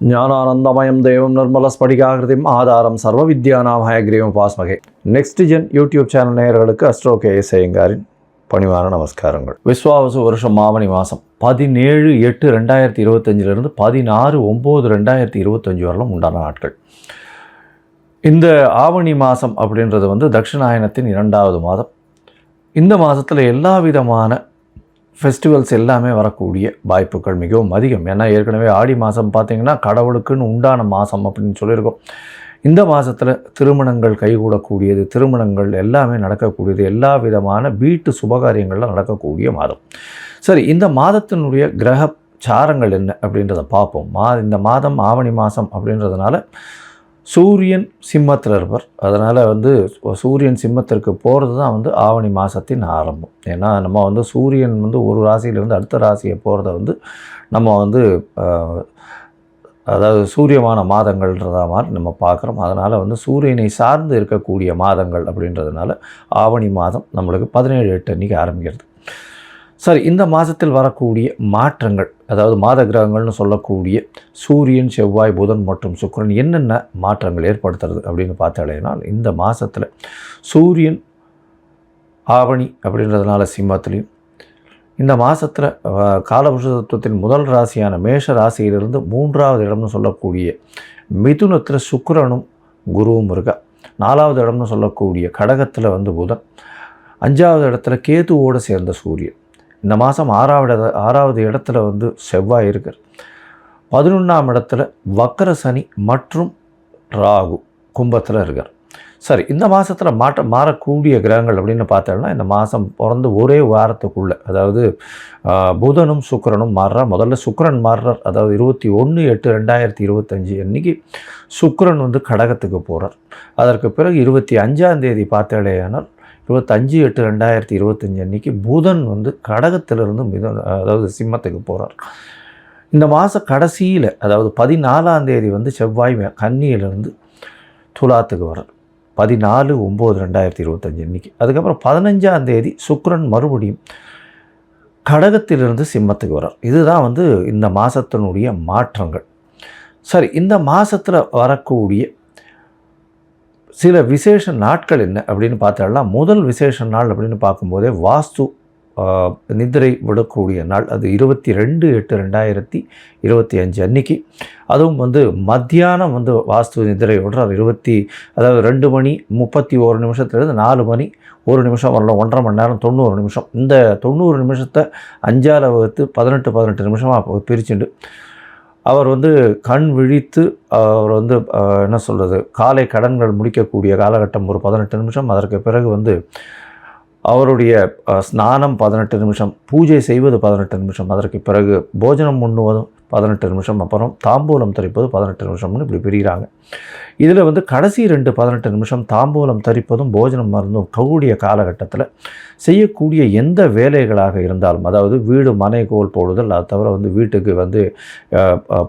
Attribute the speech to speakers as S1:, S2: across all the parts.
S1: ஞானானந்தமயம் தேவம் நிர்மலஸ்படிகாகிருதிம் ஆதாரம் சர்வ வித்யானாம் ஹயக்ரீவம் பாஸ்மகே. நெக்ஸ்ட் ஜென் யூடியூப் சேனல் நேயர்களுக்கு அஸ்ட்ரோ கேஎஸ் ஐயங்காரின் பணிவான நமஸ்காரங்கள். விஸ்வாவசு வருஷம் ஆவணி மாதம் 17/8/2025 16/9/2025 வரலும் உண்டான நாட்கள். இந்த ஆவணி மாதம் அப்படின்றது தட்சிணாயனத்தின் 2வது மாதம். இந்த மாதத்தில் எல்லா விதமான ஃபெஸ்டிவல்ஸ் எல்லாமே வரக்கூடிய வாய்ப்புகள் மிகவும் அதிகம். ஏன்னா ஏற்கனவே ஆடி மாதம் பார்த்திங்கன்னா கடவுளுக்குன்னு உண்டான மாதம் அப்படின்னு சொல்லியிருக்கோம். இந்த மாதத்தில் திருமணங்கள் கைகூடக்கூடியது, திருமணங்கள் எல்லாமே நடக்கக்கூடியது, எல்லா விதமான வீட்டு சுபகாரியங்களில் நடக்கக்கூடிய மாதம். சரி, இந்த மாதத்தினுடைய கிரக சாரங்கள் என்ன அப்படின்றத பார்ப்போம். இந்த மாதம் ஆவணி மாதம் அப்படின்றதுனால சூரியன் சிம்மத்தில் இருப்பார். அதனால் சூரியன் சிம்மத்திற்கு போகிறது தான் ஆவணி மாதத்தின் ஆரம்பம். ஏன்னா நம்ம சூரியன் ஒரு ராசியிலிருந்து அடுத்த ராசியை போகிறத நம்ம அதாவது சூரியமான மாதங்கள்ன்றத மாதிரி நம்ம பார்க்குறோம். அதனால் சூரியனை சார்ந்து இருக்கக்கூடிய மாதங்கள் அப்படின்றதுனால ஆவணி மாதம் நம்மளுக்கு 17/8 அன்றைக்கி ஆரம்பிக்கிறது. சரி, இந்த மாதத்தில் வரக்கூடிய மாற்றங்கள், அதாவது மாத கிரகங்கள்னு சொல்லக்கூடிய சூரியன், செவ்வாய், புதன் மற்றும் சுக்கிரன் என்னென்ன மாற்றங்கள் ஏற்படுத்துறது அப்படின்னு பார்த்தாலேனா, இந்த மாதத்தில் சூரியன் ஆவணி அப்படின்றதுனால சிம்மத்திலையும், இந்த மாதத்தில் காலபுருஷ தத்துவத்தின் முதல் ராசியான மேஷ ராசியிலிருந்து 3வது இடம்னு சொல்லக்கூடிய மிதுனத்தில் சுக்கிரனும் குருவும் இருக்கா. 4வது இடம்னு சொல்லக்கூடிய கடகத்தில் புதன், 5வது இடத்துல கேதுவோடு சேர்ந்த சூரியன். இந்த மாதம் 6வது இடத்துல செவ்வாய் இருக்கார். 11ஆம் இடத்துல வக்கர சனி மற்றும் ராகு கும்பத்தில் இருக்கார். சரி, இந்த மாதத்தில் மாறக்கூடிய கிரகங்கள் அப்படின்னு பார்த்தோம்னா, இந்த மாதம் பிறந்து ஒரே வாரத்துக்குள்ளே, அதாவது புதனும் சுக்கிரனும் மாறுறார். முதல்ல சுக்கிரன் மாறுறார். அதாவது 21/8/2025 அன்றைக்கி சுக்கிரன் கடகத்துக்கு போகிறார். அதற்கு பிறகு 25ஆம் தேதி பார்த்தாலேயானால் 25/8/2025 அன்றைக்கி புதன் கடகத்திலிருந்து அதாவது சிம்மத்துக்கு போகிறார். இந்த மாத கடைசியில், அதாவது 14ஆம் தேதி செவ்வாய் கன்னியிலிருந்து துலாத்துக்கு வர்றார் 14/9/2025 அன்றைக்கி. அதுக்கப்புறம் 15ஆம் தேதி சுக்கிரன் மறுபடியும் கடகத்திலிருந்து சிம்மத்துக்கு வர்றார். இதுதான் இந்த மாதத்தினுடைய மாற்றங்கள். சரி, இந்த மாதத்தில் வரக்கூடிய சில விசேஷ நாட்கள் என்ன அப்படின்னு பார்த்தோம்னா, முதல் விசேஷ நாள் அப்படின்னு பார்க்கும்போதே வாஸ்து நிதிரை விடக்கூடிய நாள். அது 22/8/2025 அன்றைக்கி. அதுவும் மத்தியானம் வாஸ்து நிதிரை விடுறார். அதாவது 2 மணி 31 நிமிஷத்துலேருந்து 4 மணி 1 நிமிஷம் வரலாம், 1.5 மணி நேரம் 90 நிமிஷம். இந்த 90 நிமிஷத்தை 5ஆல் வகுத்து 18 நிமிஷமாக பிரிச்சுண்டு அவர் கண் விழித்து அவர் என்ன சொல்கிறது, காலை கடன்கள் முடிக்கக்கூடிய காலகட்டம் ஒரு 18 நிமிஷம். அதற்கு பிறகு அவருடைய ஸ்நானம் 18 நிமிஷம், பூஜை செய்வது 18 நிமிஷம், அதற்கு பிறகு போஜனம் உண்ணுவதும் 18 நிமிஷம், அப்புறம் தாம்பூலம் தரிப்பது 18 நிமிஷம்னு இப்படி பிரிகிறாங்க. இதில் கடைசி 18 நிமிஷம் தாம்பூலம் தரிப்பதும் போஜனம் மருந்தும் கூடிய காலகட்டத்தில் செய்யக்கூடிய எந்த வேலைகளாக இருந்தாலும், அதாவது வீடு மனை கோல் போடுதல், அது தவிர வீட்டுக்கு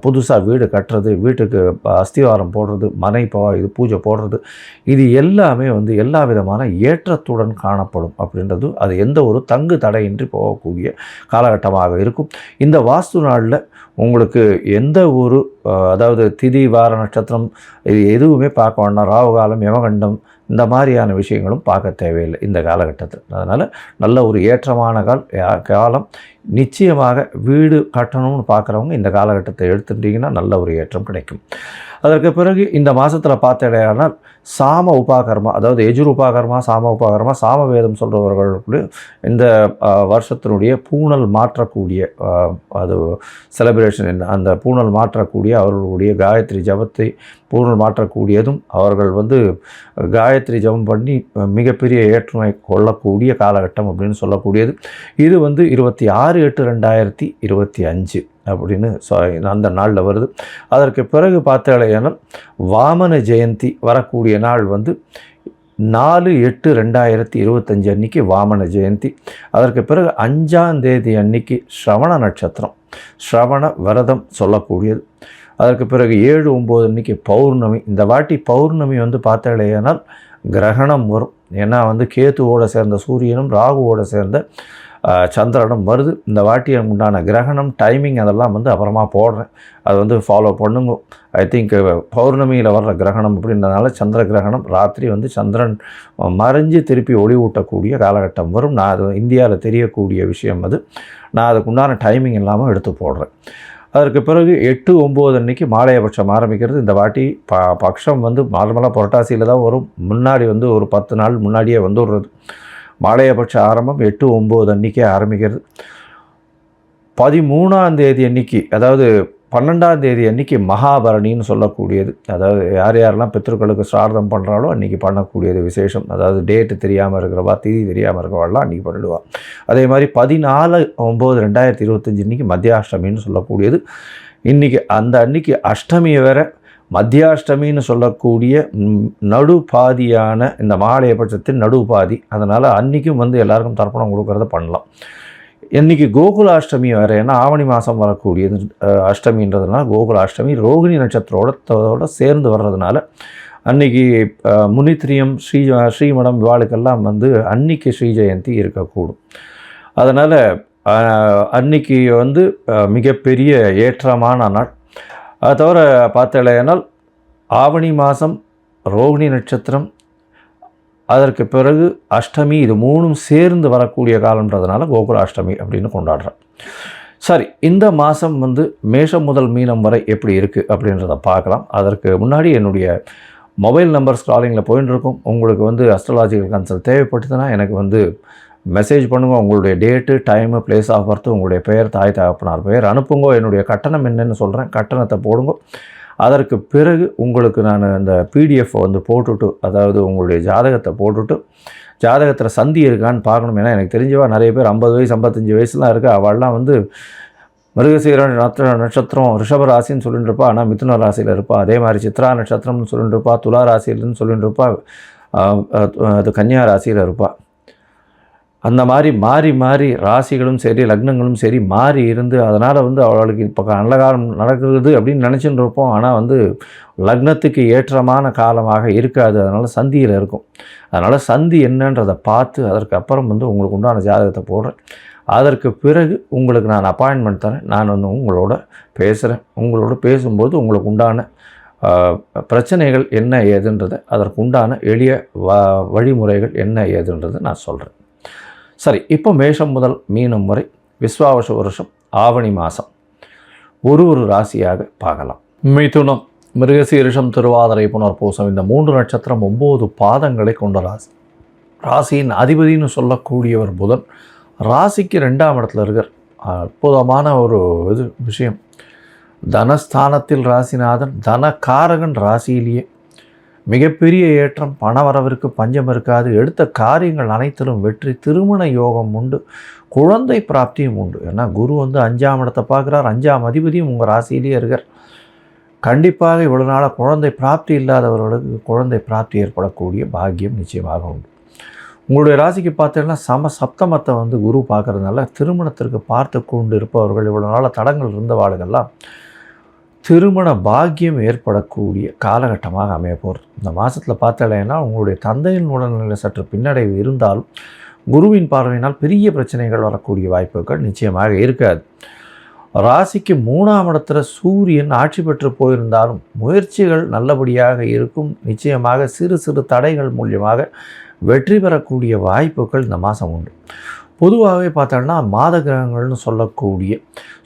S1: புதுசாக வீடு கட்டுறது, வீட்டுக்கு அஸ்திவாரம் போடுறது, மனை இது பூஜை போடுறது, இது எல்லாமே எல்லா விதமான ஏற்றத்துடன் காணப்படும் அப்படின்றது. அது எந்த ஒரு தங்கு தடையின்றி போகக்கூடிய காலகட்டமாக இருக்கும். இந்த வாஸ்து நாளில் உங்களுக்கு எந்த ஒரு அதாவது திதி வார நட்சத்திரம் இது எதுவுமே பார்க்க வேண்டாம். ராகுகாலம், யமகண்டம் இந்த மாதிரியான விஷயங்களும் பார்க்க தேவையில்லை இந்த காலகட்டத்தில். அதனால் நல்ல ஒரு ஏற்றமான காலம். நிச்சயமாக வீடு கட்டணும்னு பார்க்குறவங்க இந்த காலகட்டத்தை எடுத்துட்டிங்கன்னா நல்ல ஒரு ஏற்றம் கிடைக்கும். அதற்கு பிறகு இந்த மாதத்தில் பார்த்தடையானால் சாம உபாகர்மா, அதாவது எஜுர் உபாகர்மா, சாம உபாகர்மா, சாமவேதம் சொல்கிறவர்களுக்கு இந்த வருஷத்தினுடைய பூணல் மாற்றக்கூடிய அது செலிப்ரேஷன் என்ன, அந்த பூணல் மாற்றக்கூடிய அவர்களுடைய காயத்ரி ஜபத்தை பூணல் மாற்றக்கூடியதும், அவர்கள் காயத்ரி ஜபம் பண்ணி மிகப்பெரிய ஏற்றுமை கொள்ளக்கூடிய காலகட்டம் அப்படின்னு சொல்லக்கூடியது. இது 26/8/2025 அப்படின்னு அந்த நாளில் வருது. அதற்கு பிறகு பார்த்தாலேயானால் வாமன ஜெயந்தி வரக்கூடிய நாள் 4/8/2025 அன்றைக்கி வாமன ஜெயந்தி. அதற்கு பிறகு 5ஆம் தேதி அன்னைக்கு ஸ்ரவண நட்சத்திரம், ஸ்ரவண விரதம் சொல்லக்கூடியது. அதற்கு பிறகு 7/9 அன்றைக்கி பௌர்ணமி. இந்த வாட்டி பௌர்ணமி பார்த்தாலேயானால் கிரகணம் வரும். ஏன்னா கேதுவோடு சேர்ந்த சூரியனும் ராகுவோடு சேர்ந்த சந்திரனும் வருது. இந்த வாட்டி உண்டான கிரகணம் டைமிங் அதெல்லாம் வந்து அப்புறமா போடுறேன். அது வந்து ஃபாலோ பண்ணுங்க. ஐ திங்க் பௌர்ணமியில் வர்ற கிரகணம் அப்படின்றதுனால சந்திர கிரகணம் ராத்திரி வந்து சந்திரன் மறைஞ்சு திருப்பி ஒளி ஊட்டக்கூடிய காலகட்டம் வரும். நான் அது இந்தியாவில் தெரியக்கூடிய விஷயம் அது. நான் அதுக்கு உண்டான டைமிங் இல்லாமல் எடுத்து போடுறேன். அதற்கு பிறகு 8, 9 அன்றைக்கி மாலையபட்சம் ஆரம்பிக்கிறது. இந்த வாட்டி பட்சம் வந்து நார்மலாக புரட்டாசியில் தான் வரும். முன்னாடி வந்து ஒரு 10 நாள் முன்னாடியே வந்துடுறது. மாலையபட்ச ஆரம்பம் 8, 9 அன்றைக்கே ஆரம்பிக்கிறது. 13ஆம் தேதி அன்றைக்கி, அதாவது 12ஆம் தேதி அன்றைக்கி மகாபரணின்னு சொல்லக்கூடியது. அதாவது யாரெல்லாம் பித்ருக்களுக்கு ஸ்ரார்த்தம் பண்ணுறாலோ அன்றைக்கி பண்ணக்கூடியது விசேஷம். அதாவது டேட்டு தெரியாமல் இருக்கிறவா, திதி தெரியாமல் இருக்கிறவாள்லாம் அன்றைக்கி பண்ணிடுவாள். அதே மாதிரி 14/9/2025 இன்றைக்கி மத்தியாஷ்டமின்னு சொல்லக்கூடியது. இன்றைக்கி அந்த அன்றைக்கி அஷ்டமியை வேற மத்தியாஷ்டமின்னு சொல்லக்கூடிய நடுபாதியான இந்த மாலையபட்சத்தின் நடுபாதி. அதனால் அன்றைக்கும் வந்து எல்லாருக்கும் தர்ப்பணம் கொடுக்கறத பண்ணலாம். இன்றைக்கி கோகுலாஷ்டமி வேறு, ஏன்னா ஆவணி மாதம் வரக்கூடியது அஷ்டமின்றதுனால கோகுலாஷ்டமி ரோகிணி நட்சத்திரோட சேர்ந்து வர்றதுனால அன்றைக்கி முனித்திரியம் ஸ்ரீமடம் இவாளுக்கெல்லாம் வந்து அன்றைக்கி ஸ்ரீ ஜெயந்தி இருக்கக்கூடும். அதனால் அன்றைக்கி வந்து மிகப்பெரிய ஏற்றமான நாள். அது தவிர பார்த்தலையானால் ஆவணி மாதம் ரோகிணி நட்சத்திரம், அதற்கு பிறகு அஷ்டமி, இது 3ம் சேர்ந்து வரக்கூடிய காலன்றதுனால கோகுலாஷ்டமி அப்படின்னு கொண்டாடுறேன். சரி, இந்த மாதம் வந்து மேஷம் முதல் மீனம் வரை எப்படி இருக்குது அப்படின்றத பார்க்கலாம். அதற்கு முன்னாடி என்னுடைய மொபைல் நம்பர் ஸ்க்ராலிங்கில் போயின்னு இருக்கும். உங்களுக்கு வந்து அஸ்ட்ராலாஜிக்கல் கன்சல்ட் தேவைப்பட்டதுன்னா எனக்கு வந்து மெசேஜ் பண்ணுங்கள். உங்களுடைய date, time, place of birth, உங்களுடைய பெயர், தாய் தகப்பனார் பெயர் அனுப்புங்க. என்னுடைய கட்டணம் என்னென்னு சொல்கிறேன், கட்டணத்தை போடுங்க. அதற்கு பிறகு உங்களுக்கு நான் இந்த பிடிஎஃப் வந்து போட்டுவிட்டு, அதாவது உங்களுடைய ஜாதகத்தை போட்டுவிட்டு, ஜாதகத்தில் சந்தி இருக்கான்னு பார்க்கணும். ஏன்னா எனக்கு தெரிஞ்சவா நிறைய பேர் 50 வயசு 55 வயசுலாம் இருக்குது. அவள்லாம் வந்து மிருகசீர நட்சத்திரம் ரிஷப ராசின்னு சொல்லிட்டு இருப்பா, ஆனால் மிதுன ராசியில் இருப்பாள். அதே மாதிரி சித்ரா நட்சத்திரம்னு சொல்லிட்டு இருப்பா, துலா ராசியில்னு சொல்லிட்டு இருப்பா, அது கன்னியா ராசியில் இருப்பாள். அந்த மாதிரி மாறி மாறி ராசிகளும் சரி லக்னங்களும் சரி மாறி இருந்து, அதனால் வந்து அவளுக்கு இப்போ நல்ல காலம் நடக்குது அப்படின்னு நினச்சின்னு இருப்போம். ஆனால் வந்து லக்னத்துக்கு ஏற்றமான காலமாக இருக்காது. அதனால் சந்தியில் இருக்கும். அதனால் சந்தி என்னன்றதை பார்த்து அதற்கு அப்புறம் வந்து உங்களுக்கு உண்டான ஜாதகத்தை போடுறேன். அதற்கு பிறகு உங்களுக்கு நான் அப்பாயின்மெண்ட் தரேன். நான் வந்து உங்களோட பேசுகிறேன். உங்களோட பேசும்போது உங்களுக்கு உண்டான பிரச்சனைகள் என்ன ஏதுன்றதை, அதற்கு உண்டான எளிய வழிமுறைகள் என்ன ஏதுன்றதை நான் சொல்கிறேன். சரி, இப்போ மேஷம் முதல் மீனம் வரை விஸ்வாவச வருஷம் ஆவணி மாதம் ஒரு ராசியாக பார்க்கலாம். மிதுனம், மிருகசீரிஷம், திருவாதிரை, புனர்பூசம் இந்த 3 நட்சத்திரம் 9 பாதங்களை கொண்ட ராசி. ராசியின் அதிபதினு சொல்லக்கூடியவர் புதன். ராசிக்கு 2ஆம் இடத்துல இருக்கார். அற்புதமான ஒரு விஷயம். தனஸ்தானத்தில் ராசிநாதன், தனகாரகன் ராசியிலேயே. மிகப்பெரிய ஏற்றம், பணவரவிற்கு பஞ்சம் இருக்காது. எடுத்த காரியங்கள் அனைத்திலும் வெற்றி, திருமண யோகம் உண்டு, குழந்தை பிராப்தியும் உண்டு. ஏன்னா குரு வந்து 5ஆம் இடத்தை பார்க்குறார். 5ஆம் அதிபதியும் உங்கள் ராசியிலேயே இருக்கார். கண்டிப்பாக இவ்வளோ நாளாக குழந்தை பிராப்தி இல்லாதவர்களுக்கு குழந்தை பிராப்தி ஏற்படக்கூடிய பாக்கியம் நிச்சயமாக உண்டு. உங்களுடைய ராசிக்கு பார்த்தீங்கன்னா சப்தமத்தை வந்து குரு பார்க்குறதுனால திருமணத்திற்கு பார்த்து கொண்டு இருப்பவர்கள், இவ்வளோ நாளாக தடங்கள் இருந்தவாளுகள்லாம் திருமண பாக்கியம் ஏற்படக்கூடிய காலகட்டமாக அமைய போகிறது. இந்த மாதத்தில் பார்த்தாலேன்னா உங்களுடைய தந்தையின் உடல்நிலை சற்று பின்னடைவு இருந்தாலும் குருவின் பார்வையினால் பெரிய பிரச்சனைகள் வரக்கூடிய வாய்ப்புகள் நிச்சயமாக இருக்காது. ராசிக்கு 3ஆம் இடத்துல சூரியன் ஆட்சி பெற்று போயிருந்தாலும் முயற்சிகள் நல்லபடியாக இருக்கும். நிச்சயமாக சிறு சிறு தடைகள் மூலியமாக வெற்றி பெறக்கூடிய வாய்ப்புகள் இந்த மாதம் உண்டு. பொதுவாகவே பார்த்தோம்னா மாத கிரகங்கள்னு சொல்லக்கூடிய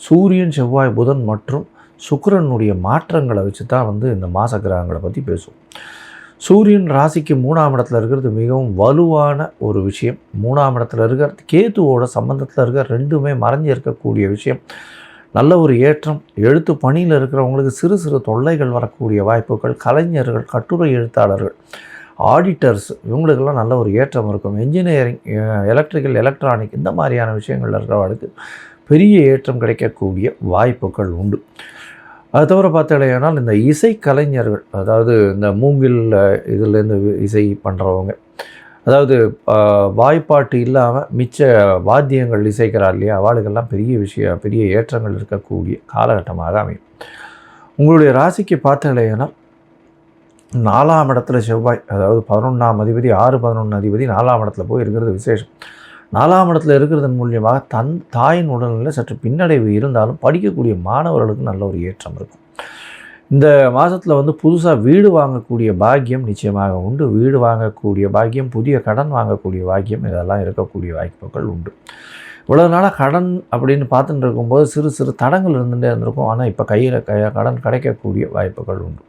S1: சூரியன், செவ்வாய், புதன் மற்றும் சுக்கிரனுடைய மாற்றங்களை வச்சு தான் வந்து இந்த மாத கிரகங்களை பற்றி பேசுவோம். சூரியன் ராசிக்கு 3ஆம் இடத்துல இருக்கிறது மிகவும் வலுவான ஒரு விஷயம். 3ஆம் இடத்துல இருக்கிற கேதுவோட சம்பந்தத்தில் இருக்கிற 2மே மறைஞ்சு இருக்கக்கூடிய விஷயம். நல்ல ஒரு ஏற்றம். எழுத்து பணியில் இருக்கிறவங்களுக்கு சிறு சிறு தொல்லைகள் வரக்கூடிய வாய்ப்புகள். கலைஞர்கள், கட்டுரை எழுத்தாளர்கள், ஆடிட்டர்ஸ் இவங்களுக்கெல்லாம் நல்ல ஒரு ஏற்றம் இருக்கும். என்ஜினியரிங், எலக்ட்ரிக்கல், எலக்ட்ரானிக் இந்த மாதிரியான விஷயங்கள் இருக்கிறவங்களுக்கு பெரிய ஏற்றம் கிடைக்கக்கூடிய வாய்ப்புகள் உண்டு. அது தவிர பார்த்தாலேனால் இந்த இசை கலைஞர்கள், அதாவது இந்த மூங்கில் இதிலேருந்து இசை பண்ணுறவங்க, அதாவது வாய்ப்பாட்டு இல்லாமல் மிச்ச வாத்தியங்கள் இசைக்கிறார் இல்லையா, அவளுக்கெல்லாம் பெரிய ஏற்றங்கள் இருக்கக்கூடிய காலகட்டமாக அமையும். உங்களுடைய ராசிக்கு பார்த்தாலேனால் 4ஆம் இடத்துல செவ்வாய், அதாவது 11ஆம் அதிபதி 6, 11 அதிபதி 4ஆம் இடத்துல போய் இருக்கிறது விசேஷம். 4ஆம் இடத்துல இருக்கிறதன் மூலியமாக தாயின் உடல்நிலை சற்று பின்னடைவு இருந்தாலும் படிக்கக்கூடிய மாணவர்களுக்கு நல்ல ஒரு ஏற்றம் இருக்கும். இந்த மாதத்தில் வந்து புதுசாக வீடு வாங்கக்கூடிய பாக்கியம் நிச்சயமாக உண்டு. வீடு வாங்கக்கூடிய பாக்கியம், புதிய கடன் வாங்கக்கூடிய பாக்கியம், இதெல்லாம் இருக்கக்கூடிய வாய்ப்புகள் உண்டு. இவ்வளோ நாளாக கடன் அப்படின்னு பார்த்துட்டு இருக்கும்போது சிறு சிறு தடங்கள் இருந்துகிட்டே இருந்திருக்கும். ஆனால் இப்போ கையில் கடன் கிடைக்கக்கூடிய வாய்ப்புகள் உண்டு.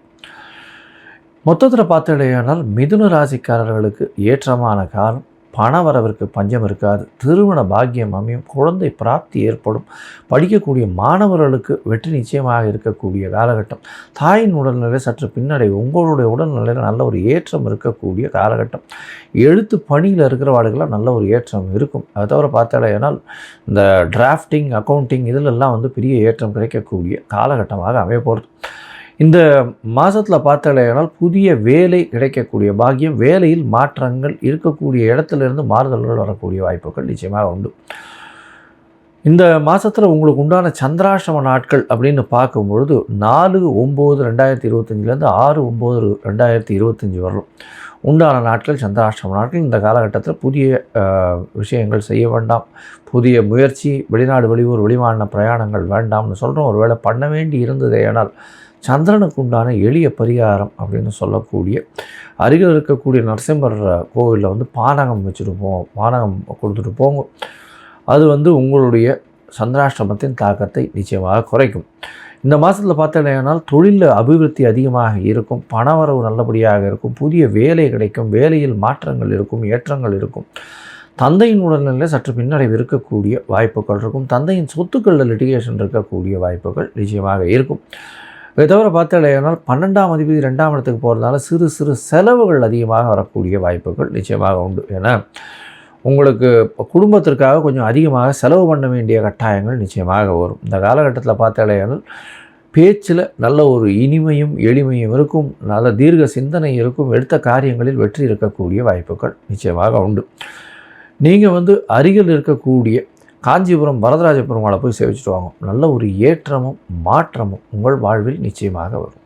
S1: மொத்தத்தில் பார்த்துடையானால் மிதுன ராசிக்காரர்களுக்கு ஏற்றமான காலம். பணவரவிற்கு பஞ்சம் இருக்காது. திருமண பாக்கியம் அமையும். குழந்தை பிராப்தி ஏற்படும். படிக்கக்கூடிய மாணவர்களுக்கு வெற்றி நிச்சயமாக இருக்கக்கூடிய காலகட்டம். தாயின் உடல்நிலை சற்று பின்னடைவு. உங்களுடைய உடல்நிலையில் நல்ல ஒரு ஏற்றம் இருக்கக்கூடிய காலகட்டம். எழுத்து பணியில் இருக்கிறவாளுக்கெல்லாம் நல்ல ஒரு ஏற்றம் இருக்கும். அதை தவிர பார்த்தாலேனால் இந்த டிராஃப்டிங், அக்கௌண்டிங் இதிலெல்லாம் வந்து பெரிய ஏற்றம் கிடைக்கக்கூடிய காலகட்டமாக அமைய போகிறது. இந்த மாதத்தில் பார்த்தாலேனால் புதிய வேலை கிடைக்கக்கூடிய பாக்கியம். வேலையில் மாற்றங்கள், இருக்கக்கூடிய இடத்துலேருந்து மாறுதல்கள் வரக்கூடிய வாய்ப்புகள் நிச்சயமாக உண்டு. இந்த மாதத்தில் உங்களுக்கு உண்டான சந்திராஷ்டம நாட்கள் அப்படின்னு பார்க்கும்பொழுது 4/9/2025 6/9/2025 வரலும் உண்டான நாட்கள் சந்திராஷ்டம நாட்கள். இந்த காலகட்டத்தில் புதிய விஷயங்கள் செய்ய வேண்டாம். புதிய முயற்சி, வெளிநாடு, வெளியூர், வெளிமாநில பிரயாணங்கள் வேண்டாம்னு சொல்கிறோம். ஒரு வேளை பண்ண வேண்டி இருந்ததேயானால் சந்திரனுக்கு உண்டான எளிய பரிகாரம் அப்படின்னு சொல்லக்கூடிய அருகில் இருக்கக்கூடிய நரசிம்மர் கோவிலில் வந்து பானகம் வச்சுட்டு பானகம் கொடுத்துட்டு போங்க. அது வந்து உங்களுடைய சந்திராஷ்டமத்தின் தாக்கத்தை நிச்சயமாக குறைக்கும். இந்த மாதத்தில் பார்த்தீங்கன்னா தொழிலில் அபிவிருத்தி அதிகமாக இருக்கும். பணவரவு நல்லபடியாக இருக்கும். புதிய வேலை கிடைக்கும். வேலையில் மாற்றங்கள் இருக்கும், ஏற்றங்கள் இருக்கும். தந்தையின் உடல்நிலை சற்று பின்னடைவு இருக்கக்கூடிய வாய்ப்புகள் இருக்கும். தந்தையின் சொத்துக்களில் லிட்டிகேஷன் இருக்கக்கூடிய வாய்ப்புகள் நிச்சயமாக இருக்கும். இதை தவிர பார்த்தாலேனால் 12ஆம் அதிபதி 2ஆம் இடத்துக்கு போகிறதுனால சிறு சிறு செலவுகள் அதிகமாக வரக்கூடிய வாய்ப்புகள் நிச்சயமாக உண்டு. ஏன்னா உங்களுக்கு குடும்பத்திற்காக கொஞ்சம் அதிகமாக செலவு பண்ண வேண்டிய கட்டாயங்கள் நிச்சயமாக வரும். இந்த காலகட்டத்தில் பார்த்தாலேனால் பேச்சில் நல்ல ஒரு இனிமையும் எளிமையும் இருக்கும். நல்ல தீர்க்க சிந்தனை இருக்கும். எடுத்த காரியங்களில் வெற்றி இருக்கக்கூடிய வாய்ப்புகள் நிச்சயமாக உண்டு. நீங்கள் வந்து அருகில் இருக்கக்கூடிய காஞ்சிபுரம் வரதராஜ பெருமாளை போய் சேவிச்சுட்டு வாங்க. நல்ல ஒரு ஏற்றமும் மாற்றமும் உங்கள் வாழ்வில் நிச்சயமாக வரும்.